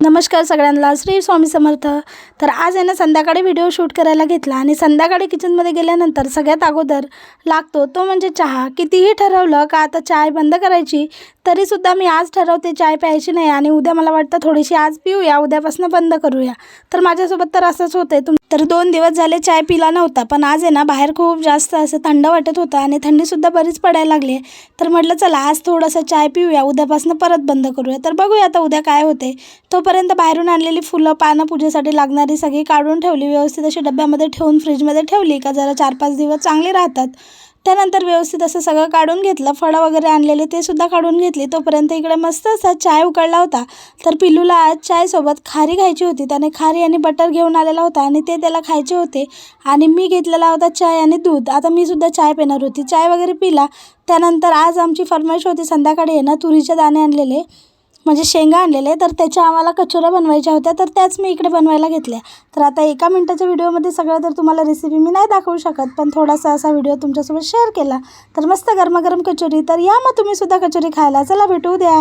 नमस्कार सगळ्यांना, श्री स्वामी समर्थ। तर आज आहे ना संध्याकाळी व्हिडिओ शूट करायला घेतला आणि संध्याकाळी किचनमध्ये गेल्यानंतर सगळ्यात अगोदर लागतो तो म्हणजे चहा। कितीही ठरवलं का आता चाय बंद करायची तरीसुद्धा मी आज ठरवते चाय प्यायची नाही आणि उद्या मला वाटतं थोडीशी आज पिऊया, उद्यापासून बंद करूया। तर माझ्यासोबत तर असंच होतंय। तर 2 दिवस झाले चाय पिला नव्हता, पण आज आहे ना बाहेर खूप जास्त असं थंड वाटत होतं आणि थंडीसुद्धा बरीच पडायला लागली आहे। तर म्हटलं चला आज थोडंसं चाय पिऊया, उद्यापासून परत बंद करूया। तर बघूया आता उद्या काय होते। तोपर्यंत बाहेरून आणलेली फुलं पानं पूजेसाठी लागणारी सगळी काढून ठेवली, व्यवस्थित अशी डब्यामध्ये ठेवून फ्रीजमध्ये ठेवली का जरा 4-5 दिवस चांगली राहतात। त्यानंतर व्यवस्थित असं सगळं काढून घेतलं, फळं वगैरे आणलेली ते सुद्धा काढून घेतली। तोपर्यंत इकडे मस्त असा चाय उकळला होता। तर पिल्लूला आज चायसोबत खारी खायची होती, त्याने खारी आणि बटर घेऊन आलेला होता आणि ते त्याला खायचे होते आणि मी घेतलेला होता चाय आणि दूध। आता मी सुद्धा चाय पिणार होती, चाय वगैरे पिला। त्यानंतर आज आमची फरमाईश होती संध्याकाळी आहे ना तुरीचे दाणे आणलेले म्हणजे शेंगा आणलेले, तर त्याच्या आम्हाला कचोऱ्या बनवायच्या होत्या, तर त्याच मी इकडे बनवायला घेतल्या। तर आता 1 मिनिटाच्या व्हिडिओमध्ये सगळं तर तुम्हाला रेसिपी मी नाही दाखवू शकत, पण थोडासा असा व्हिडिओ तुमच्यासोबत शेअर केला। तर मस्त गरमागरम कचोरी, तर या मग तुम्ही सुद्धा कचोरी खायला। चला भेटू द्या।